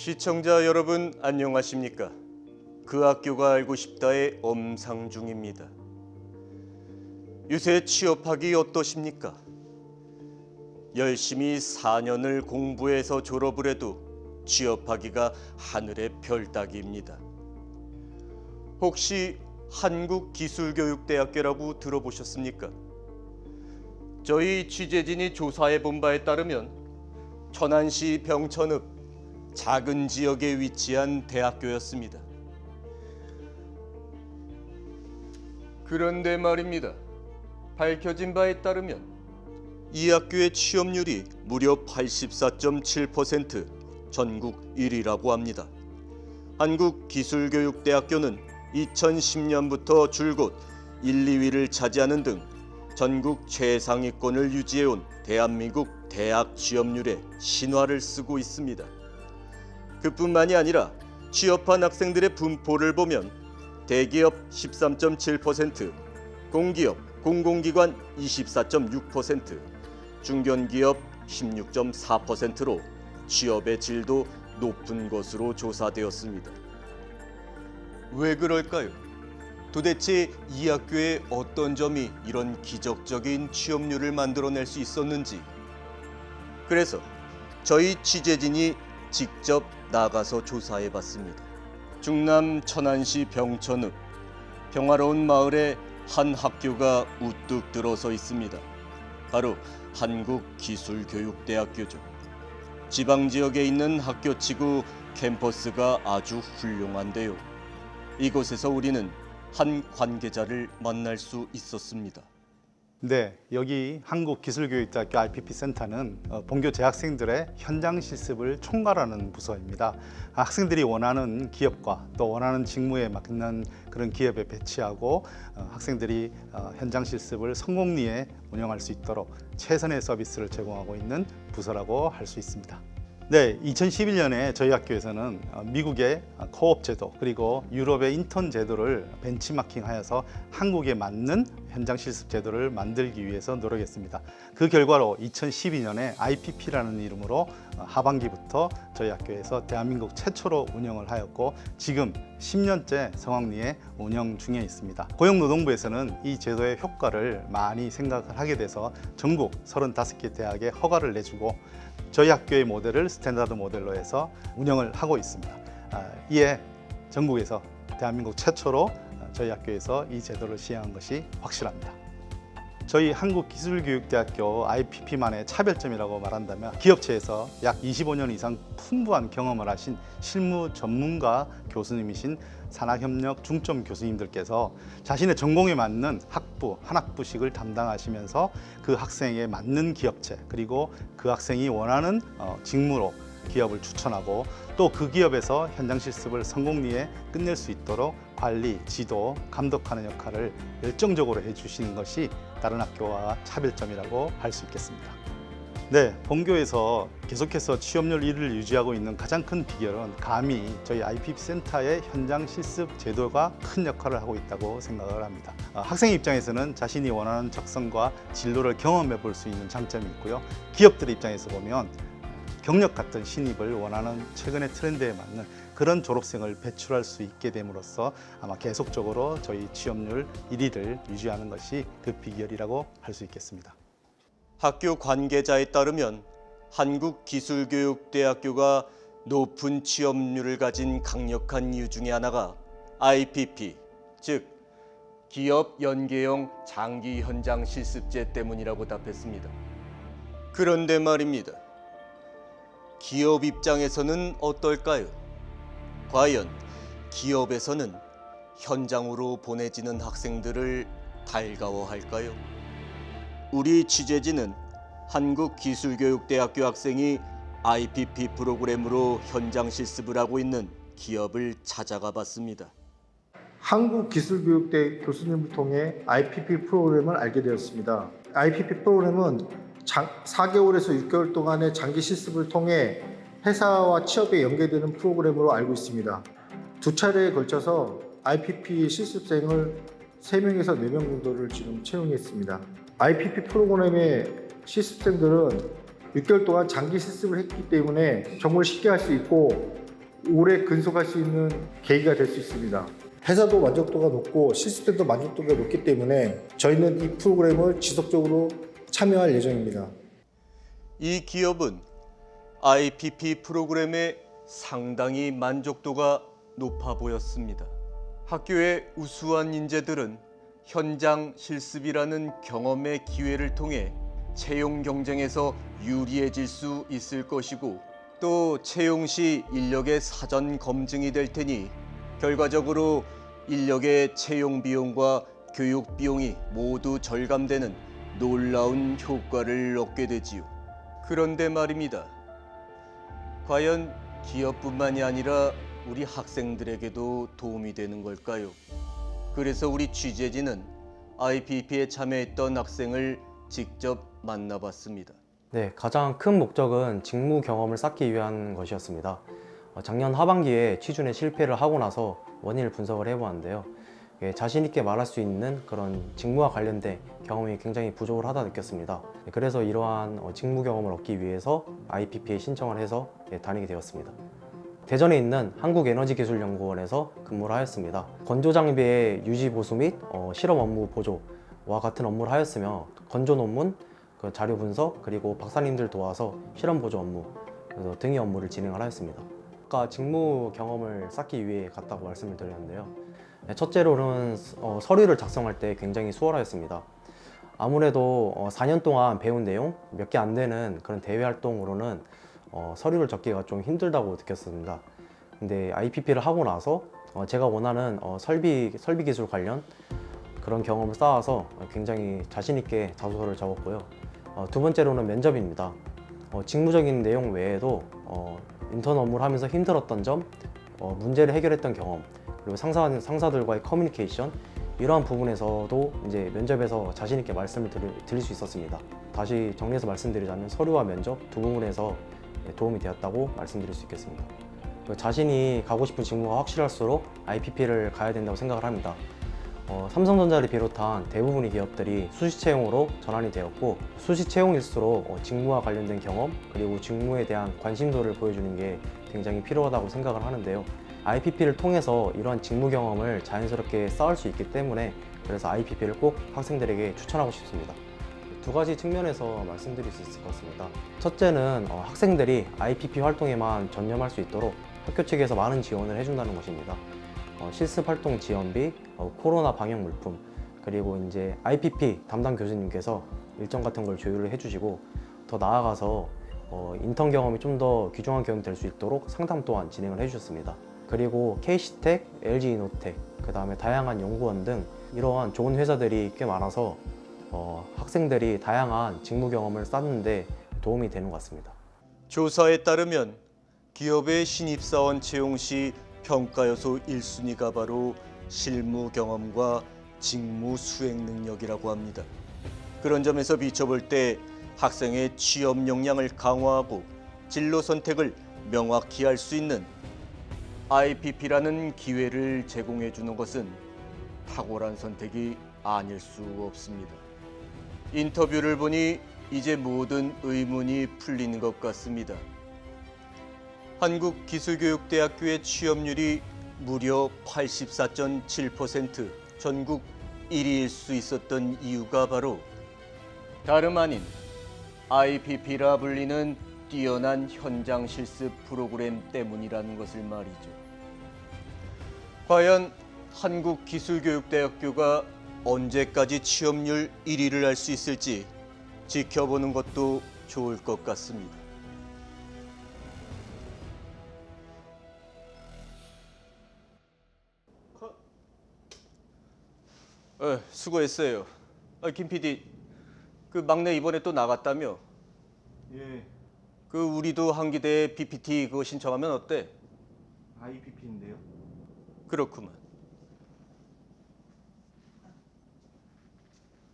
시청자 여러분 안녕하십니까? 그 학교가 알고 싶다의 엄상중입니다. 요새 취업하기 어떠십니까? 열심히 4년을 공부해서 졸업을 해도 취업하기가 하늘의 별 따기입니다. 혹시 한국기술교육대학교라고 들어보셨습니까? 저희 취재진이 조사해 본 바에 따르면 천안시 병천읍 작은 지역에 위치한 대학교였습니다. 그런데 말입니다. 밝혀진 바에 따르면 이 학교의 취업률이 무려 84.7%, 전국 1위라고 합니다. 한국기술교육대학교는 2010년부터 줄곧 1, 2위를 차지하는 등 전국 최상위권을 유지해온 대한민국 대학 취업률의 신화를 쓰고 있습니다. 그뿐만이 아니라 취업한 학생들의 분포를 보면 대기업 13.7%, 공기업, 공공기관 24.6%, 중견기업 16.4%로 취업의 질도 높은 것으로 조사되었습니다. 왜 그럴까요? 도대체 이 학교의 어떤 점이 이런 기적적인 취업률을 만들어낼 수 있었는지, 그래서 저희 취재진이 직접 나가서 조사해봤습니다. 충남 천안시 병천읍 평화로운 마을에 한 학교가 우뚝 들어서 있습니다. 바로 한국기술교육대학교죠. 지방지역에 있는 학교치고 캠퍼스가 아주 훌륭한데요. 이곳에서 우리는 한 관계자를 만날 수 있었습니다. 네, 여기 한국기술교육대학교 IPP 센터는 본교 재학생들의 현장 실습을 총괄하는 부서입니다. 학생들이 원하는 기업과 또 원하는 직무에 맞는 그런 기업에 배치하고 학생들이 현장 실습을 성공리에 운영할 수 있도록 최선의 서비스를 제공하고 있는 부서라고 할 수 있습니다. 네, 2011년에 저희 학교에서는 미국의 코업 제도 그리고 유럽의 인턴 제도를 벤치마킹하여서 한국에 맞는 현장 실습 제도를 만들기 위해서 노력했습니다. 그 결과로 2012년에 IPP라는 이름으로 하반기부터 저희 학교에서 대한민국 최초로 운영을 하였고 지금 10년째 성황리에 운영 중에 있습니다. 고용노동부에서는 이 제도의 효과를 많이 생각을 하게 돼서 전국 35개 대학에 허가를 내주고 저희 학교의 모델을 스탠다드 모델로 해서 운영을 하고 있습니다. 이에 전국에서 대한민국 최초로 저희 학교에서 이 제도를 시행한 것이 확실합니다. 저희 한국기술교육대학교 IPP만의 차별점이라고 말한다면 기업체에서 약 25년 이상 풍부한 경험을 하신 실무 전문가 교수님이신 산학협력 중점 교수님들께서 자신의 전공에 맞는 학부, 한 학부씩을 담당하시면서 그 학생에 맞는 기업체 그리고 그 학생이 원하는 직무로 기업을 추천하고 또 그 기업에서 현장 실습을 성공리에 끝낼 수 있도록 관리, 지도, 감독하는 역할을 열정적으로 해주시는 것이 다른 학교와 차별점이라고 할 수 있겠습니다. 네, 본교에서 계속해서 취업률 1위를 유지하고 있는 가장 큰 비결은 감히 저희 IPP 센터의 현장 실습 제도가 큰 역할을 하고 있다고 생각을 합니다. 학생 입장에서는 자신이 원하는 적성과 진로를 경험해 볼 수 있는 장점이 있고요. 기업들 입장에서 보면 경력 같은 신입을 원하는 최근의 트렌드에 맞는 그런 졸업생을 배출할 수 있게 됨으로써 아마 계속적으로 저희 취업률 1위를 유지하는 것이 그 비결이라고 할 수 있겠습니다. 학교 관계자에 따르면 한국기술교육대학교가 높은 취업률을 가진 강력한 이유 중에 하나가 IPP, 즉 기업 연계형 장기 현장 실습제 때문이라고 답했습니다. 그런데 말입니다. 기업 입장에서는 어떨까요? 과연 기업에서는 현장으로 보내지는 학생들을 달가워할까요? 우리 취재진은 한국기술교육대학교 학생이 IPP 프로그램으로 현장 실습을 하고 있는 기업을 찾아가 봤습니다. 한국기술교육대 교수님을 통해 IPP 프로그램을 알게 되었습니다. IPP 프로그램은 4개월에서 6개월 동안의 장기 실습을 통해 회사와 취업에 연계되는 프로그램으로 알고 있습니다. 두 차례에 걸쳐서 IPP 실습생을 3명에서 4명 정도를 지금 채용했습니다. IPP 프로그램의 실습생들은 6개월 동안 장기 실습을 했기 때문에 정말 쉽게 할 수 있고 오래 근속할 수 있는 계기가 될 수 있습니다. 회사도 만족도가 높고 시스템도 만족도가 높기 때문에 저희는 이 프로그램을 지속적으로 참여할 예정입니다. 이 기업은 IPP 프로그램에 상당히 만족도가 높아 보였습니다. 학교의 우수한 인재들은 현장 실습이라는 경험의 기회를 통해 채용 경쟁에서 유리해질 수 있을 것이고, 또 채용 시 인력의 사전 검증이 될 테니 결과적으로 인력의 채용 비용과 교육 비용이 모두 절감되는 놀라운 효과를 얻게 되지요. 그런데 말입니다. 과연 기업뿐만이 아니라 우리 학생들에게도 도움이 되는 걸까요? 그래서 우리 취재진은 IPP에 참여했던 학생을 직접 만나봤습니다. 네, 가장 큰 목적은 직무 경험을 쌓기 위한 것이었습니다. 작년 하반기에 취준에 실패를 하고 나서 원인을 분석을 해보았는데요. 자신 있게 말할 수 있는 그런 직무와 관련된 경험이 굉장히 부족을 하다 느꼈습니다. 그래서 이러한 직무 경험을 얻기 위해서 IPP에 신청을 해서 다니게 되었습니다. 대전에 있는 한국에너지기술연구원에서 근무를 하였습니다. 건조 장비의 유지 보수 및 실험 업무 보조와 같은 업무를 하였으며, 건조 논문, 자료 분석, 그리고 박사님들 도와서 실험 보조 업무 등의 업무를 진행을 하였습니다. 아까 직무 경험을 쌓기 위해 갔다고 말씀을 드렸는데요. 첫째로는 서류를 작성할 때 굉장히 수월하였습니다. 아무래도 4년 동안 배운 내용 몇 개 안 되는 그런 대외 활동으로는 서류를 적기가 좀 힘들다고 느꼈습니다. 근데 IPP를 하고 나서 제가 원하는 설비 기술 관련 그런 경험을 쌓아서 굉장히 자신 있게 자소서를 적었고요. 두 번째로는 면접입니다. 직무적인 내용 외에도 인턴 업무를 하면서 힘들었던 점, 문제를 해결했던 경험, 그리고 상사들과의 커뮤니케이션, 이러한 부분에서도 이제 면접에서 자신 있게 말씀을 드릴 수 있었습니다. 다시 정리해서 말씀드리자면 서류와 면접 두 부분에서 도움이 되었다고 말씀드릴 수 있겠습니다. 자신이 가고 싶은 직무가 확실할수록 IPP를 가야 된다고 생각을 합니다. 삼성전자를 비롯한 대부분의 기업들이 수시 채용으로 전환이 되었고, 수시 채용일수록 직무와 관련된 경험, 그리고 직무에 대한 관심도를 보여주는 게 굉장히 필요하다고 생각을 하는데요. IPP를 통해서 이러한 직무 경험을 자연스럽게 쌓을 수 있기 때문에, 그래서 IPP를 꼭 학생들에게 추천하고 싶습니다. 두 가지 측면에서 말씀드릴 수 있을 것 같습니다. 첫째는 학생들이 IPP 활동에만 전념할 수 있도록 학교 측에서 많은 지원을 해준다는 것입니다. 실습 활동 지원비, 코로나 방역 물품, 그리고 이제 IPP 담당 교수님께서 일정 같은 걸 조율을 해주시고, 더 나아가서 인턴 경험이 좀 더 귀중한 경험이 될 수 있도록 상담 또한 진행을 해주셨습니다. 그리고 KC텍, LG이노텍, 그 다음에 다양한 연구원 등 이러한 좋은 회사들이 꽤 많아서 학생들이 다양한 직무 경험을 쌓는데 도움이 되는 것 같습니다. 조사에 따르면 기업의 신입사원 채용 시 평가 요소 1순위가 바로 실무 경험과 직무 수행 능력이라고 합니다. 그런 점에서 비춰볼 때 학생의 취업 역량을 강화하고 진로 선택을 명확히 할 수 있는 IPP라는 기회를 제공해 주는 것은 탁월한 선택이 아닐 수 없습니다. 인터뷰를 보니 이제 모든 의문이 풀리는 것 같습니다. 한국기술교육대학교의 취업률이 무려 84.7%, 전국 1위일 수 있었던 이유가 바로 다름 아닌 IPP라 불리는 뛰어난 현장 실습 프로그램 때문이라는 것을 말이죠. 과연 한국기술교육대학교가 언제까지 취업률 1위를 할 수 있을지 지켜보는 것도 좋을 것 같습니다. 수고했어요. 김 PD, 그 막내 이번에 또 나갔다며? 예, 그 우리도 한기대 PPT 그거 신청하면 어때? IPP인데요. 그렇구만.